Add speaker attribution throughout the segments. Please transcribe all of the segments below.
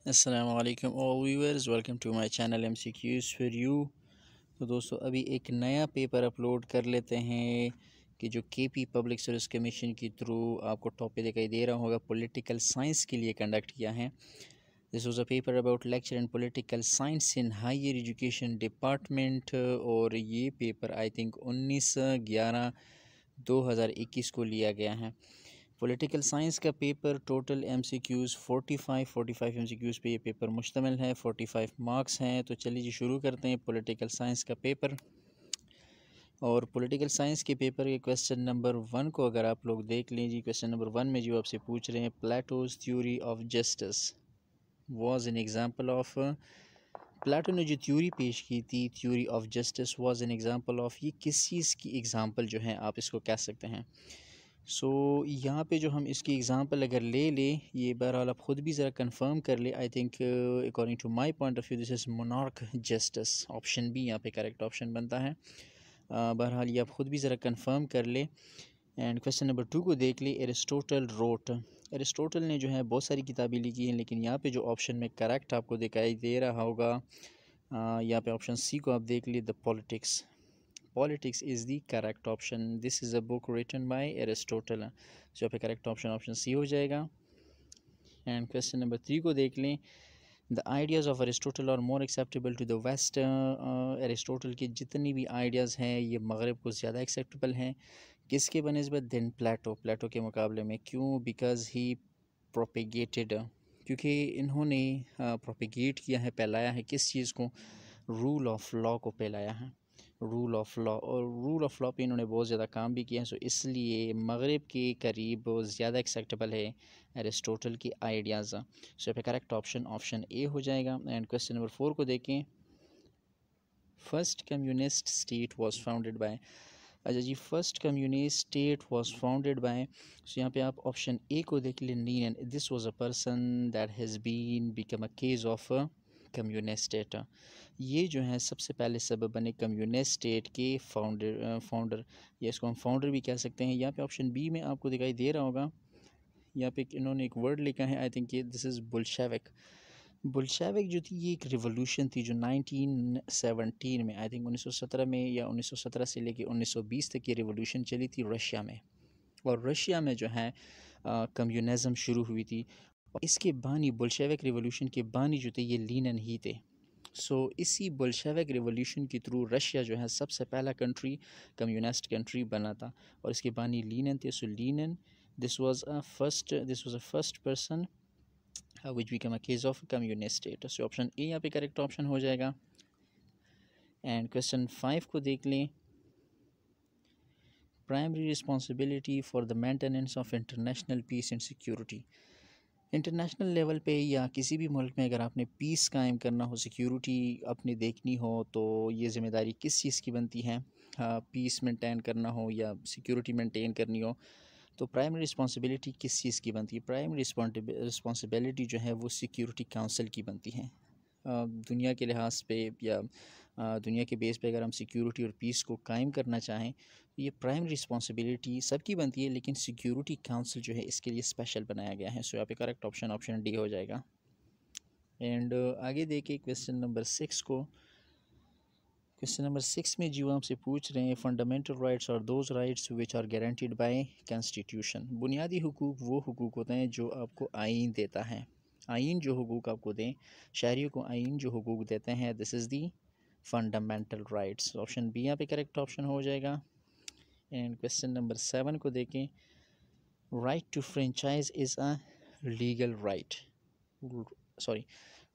Speaker 1: अस्सलाम वालेकुम all viewers, welcome to my channel MCQs for you. तो दोस्तों, अभी एक नया पेपर अपलोड कर लेते हैं कि जो KP पब्लिक सर्विस कमीशन के थ्रू आपको टॉपिक दिखाई दे रहा होगा, पॉलिटिकल साइंस के लिए कंडक्ट किया है। This was a paper about lecture in political science in higher education department, और ये पेपर आई थिंक 19/11/2021 को लिया गया है। पॉलिटिकल साइंस का पेपर टोटल MCQs 45 MCQs पे ये पेपर मुश्तमिल है। 45 मार्क्स हैं। तो चलिए जी, शुरू करते हैं पॉलिटिकल साइंस का पेपर। और पॉलिटिकल साइंस के पेपर के क्वेश्चन नंबर 1 को अगर आप लोग देख लीजिए, क्वेश्चन नंबर 1 में जो आपसे पूछ रहे हैं, Plato's theory of justice was an example of. Plato ने जो थ्योरी पेश की थी, theory of justice was an example of, ये किस चीज़ की एग्जांपल जो है आप इसको कह सकते हैं। यहाँ पे जो हम इसकी एग्ज़ाम्पल अगर ले लें, ये बहरहाल आप ख़ुद भी ज़रा कंफर्म कर ले। I think according to my point of view this is monarch justice. Option B यहाँ पे करेक्ट ऑप्शन बनता है। बहरहाल ये आप ख़ुद भी ज़रा कंफर्म कर ले। एंड क्वेश्चन नंबर 2 को देख ले, एरिस्टोटल रोट। एरिस्टोटल ने जो है बहुत सारी किताबें लिखी हैं, लेकिन यहाँ पे जो ऑप्शन में करेक्ट आपको दिखाई दे रहा होगा, यहाँ पे ऑप्शन सी को आप देख लिए, the politics. Politics is the correct option. This is a book written by Aristotle. So यहाँ पे correct option ऑप्शन सी हो जाएगा। एंड क्वेश्चन नंबर 3 को देख लें, the ideas of Aristotle are more acceptable to the West. Aristotle के जितनी भी आइडियाज़ हैं ये मगरब को ज़्यादा एक्सेप्टेबल हैं, किसके बनस्बत, देन प्लेटो। प्लेटो के मुकाबले में। क्यों? बिकॉज ही प्रोपेगेटेड, क्योंकि इन्होंने प्रोपेगेट किया है, फैलाया है किस चीज़ को, रूल ऑफ लॉ को फैलाया है। रूल ऑफ लॉ, और रूल ऑफ लॉ पे इन्होंने बहुत ज़्यादा काम भी किया है। सो इसलिए मगरिब के करीब ज़्यादा एक्सेप्टेबल है एरिस्टोटल की आइडियाज़। सो पे करेक्ट ऑप्शन ऑप्शन ए हो जाएगा। एंड क्वेश्चन नंबर 4 को देखें, first communist state was founded by. अच्छा जी, first communist state was founded by. So यहाँ पे आप ऑप्शन ए को देख लें, नीनन। This was a person that has been become a case of communist state. ये जो है सबसे पहले सबब बने कम्युनिस्ट स्टेट के फाउंडर, या इसको हम फाउंडर भी कह सकते हैं। यहाँ पे ऑप्शन बी में आपको दिखाई दे रहा होगा, यहाँ पे इन्होंने एक वर्ड लिखा है, आई थिंक ये दिस इज़ बुल्शेविक। बुल्शेविक जो थी, ये एक रिवोल्यूशन थी जो 1917 में, आई थिंक 1917 में, या 1917 से लेके 1920 तक ये रिवोल्यूशन चली थी रशिया में। और रशिया में जो है कम्युनिज़म शुरू हुई थी। और इसके बानी, बुल्शेविक रिवोल्यूशन के बानी जो थे, ये लीनिन ही थे। इसी बोल्शेविक रिवोल्यूशन के थ्रू रशिया जो है सबसे पहला कंट्री, कम्युनिस्ट कंट्री बना था, और इसके बानी लीनिन थे। So Lenin, this was a first person which become a case of communist state. So option A यहाँ पे करेक्ट ऑप्शन हो जाएगा। एंड क्वेश्चन 5 को देख लें, primary responsibility for the maintenance of international peace and security. International level पे या किसी भी मुल्क में अगर आपने पीस कायम करना हो, सिक्योरिटी अपनी देखनी हो, तो ये ज़िम्मेदारी किस चीज़ की बनती है? पीस मेंटेन करना हो या सिक्योरिटी मेंटेन करनी हो, तो प्राइमरी रिस्पॉन्सिबिलिटी किस चीज़ की बनती है? प्राइमरी रिस्पॉन्सिबिलिटी जो है वो सिक्योरिटी काउंसिल की बनती है। दुनिया के लिहाज पे या दुनिया के बेस पे अगर हम सिक्योरिटी और पीस को कायम करना चाहें, तो ये प्राइमरी रिस्पॉन्सिबिलिटी सबकी बनती है, लेकिन सिक्योरिटी काउंसिल जो है इसके लिए स्पेशल बनाया गया है। सो यहाँ पे करेक्ट ऑप्शन ऑप्शन डी हो जाएगा। एंड आगे देखिए क्वेश्चन नंबर 6 को। क्वेश्चन नंबर 6 में जो आपसे पूछ रहे हैं, फंडामेंटल राइट्स और those rights which are guaranteed by constitution. बुनियादी हुकूक वो हुकूक होते हैं जो आपको आइन देता है। आइन जो हुकूक आपको दें, शहरियों को आइन जो हुकूक देते हैं, this is the fundamental rights. Option B यहाँ पे करेक्ट ऑप्शन हो जाएगा। एंड क्वेश्चन नंबर 7 को देखें, right to franchise is a legal right, sorry,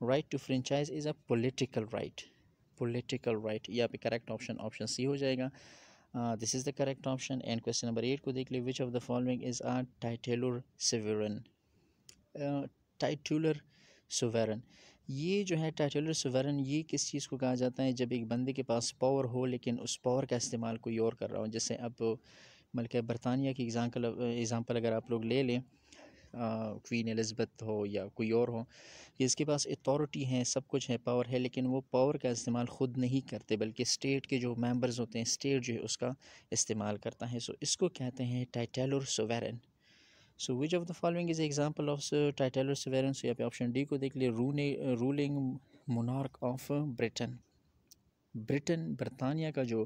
Speaker 1: right to franchise is a political right. Political right, यहाँ पे करेक्ट ऑप्शन ऑप्शन सी हो जाएगा। This is the correct option. And question number 8 को देख ले, which of the following is a titular sovereign. Titular sovereign, ये जो है टाइटुलर सोवेरेन, ये किस चीज़ को कहा जाता है? जब एक बंदे के पास पावर हो, लेकिन उस पावर का इस्तेमाल कोई और कर रहा हो। जैसे अब मलका बरतानिया की एग्ज़ाम्पल अगर आप लोग ले लें, क्वीन एलिज़ाबेथ हो या कोई और हो, कि इसके पास अथॉरिटी है, सब कुछ है, पावर है, लेकिन वो पावर का इस्तेमाल ख़ुद नहीं करते, बल्कि स्टेट के जो मेंबर्स होते हैं, स्टेट जो है उसका इस्तेमाल करता है। इसको कहते हैं titular sovereign. So which of the following is example of titular sovereigns. यहाँ पे ऑप्शन डी को देख लिए, ruling monarch of Britain. Britain बरतानिया का जो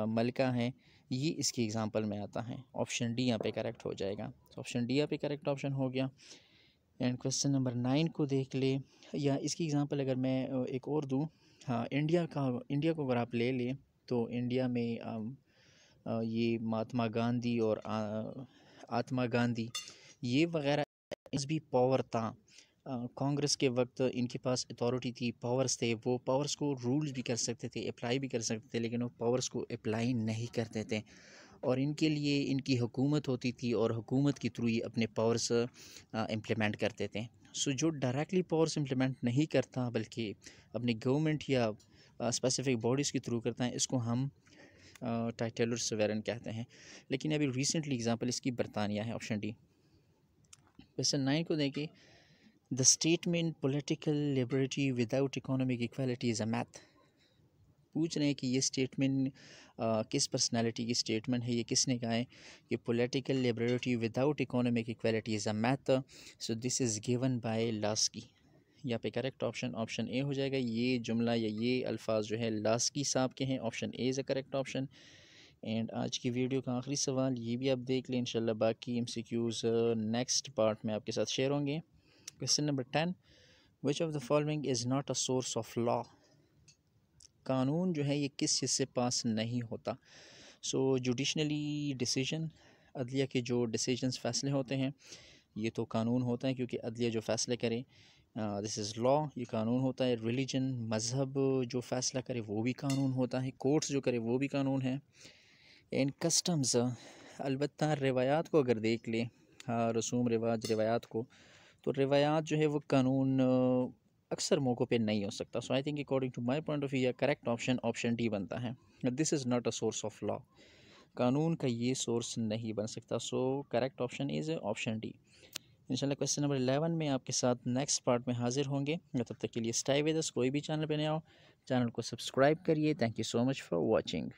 Speaker 1: मलिका है ये इसकी एग्जांपल में आता है। ऑप्शन डी यहाँ पे करेक्ट हो जाएगा। ऑप्शन डी यहाँ पे करेक्ट ऑप्शन हो गया। एंड क्वेश्चन नंबर 9 को देख ले, या इसकी एग्जांपल अगर मैं एक और दूँ, हाँ इंडिया को अगर आप ले लें तो इंडिया में ये महात्मा गांधी और आत्मा गांधी ये वगैरह इस भी पावर था। कांग्रेस के वक्त इनके पास अथॉरिटी थी, पावर्स थे, वो पावर्स को रूल्स भी कर सकते थे, अप्लाई भी कर सकते थे, लेकिन वो पावर्स को अप्लाई नहीं करते थे और इनके लिए इनकी हुकूमत होती थी और हुकूमत के थ्रू ही अपने पावर्स इम्प्लीमेंट करते थे। सो जो डायरेक्टली पावर्स इम्प्लीमेंट नहीं करता बल्कि अपनी गवर्नमेंट या स्पेसिफिक बॉडीज़ के थ्रू करता है, इसको हम टाइटलर सवेरेन कहते हैं। लेकिन अभी रिसेंटली एग्जांपल इसकी बरतानिया है। Option D. क्वेश्चन 9 को देखिए, the statement political liberty without economic equality is a math. पूछ रहे हैं कि ये स्टेटमेंट किस पर्सनालिटी की स्टेटमेंट है, ये किसने कहा है कि political liberty without economic equality is a math. So this is given by Laski. यहाँ पे करेक्ट ऑप्शन ए हो जाएगा। ये जुमला या ये अल्फाज जो है लास्की साहब के हैं। Option A is a correct option. And आज की वीडियो का आखिरी सवाल ये भी आप देख लें, इंशाल्लाह बाकी MCQs नेक्स्ट पार्ट में आपके साथ शेयर होंगे। Question number 10, which of the following is not a source of law. कानून जो है ये किस चीज़ से पास नहीं होता। सो जुडिशनली डिसीजन, अदलिया के जो डिसीजंस फ़ैसले होते हैं ये तो कानून होता है, क्योंकि अदलिया जो फ़ैसले करे दिस इज़ लॉ, ये कानून होता है। रिलीजन, मज़हब जो फ़ैसला करे वो भी कानून होता है। कोर्ट्स जो करे वो भी कानून है। एंड कस्टम्स, अलबत्ता रिवायात को अगर देख लें, हाँ रसूम रिवाज रिवायात को, तो रिवायात जो है वो कानून अक्सर मौक़ों पे नहीं हो सकता। So I think according to my point of view correct option D बनता है। This is not a source of law, कानून का ये सोर्स नहीं बन सकता। So correct option is option D. इंशाल्लाह क्वेश्चन नंबर 11 में आपके साथ नेक्स्ट पार्ट में हाजिर होंगे। तब तक के लिए स्टे विद अस। कोई भी चैनल पे नया हो चैनल को सब्सक्राइब करिए। Thank you so much for watching.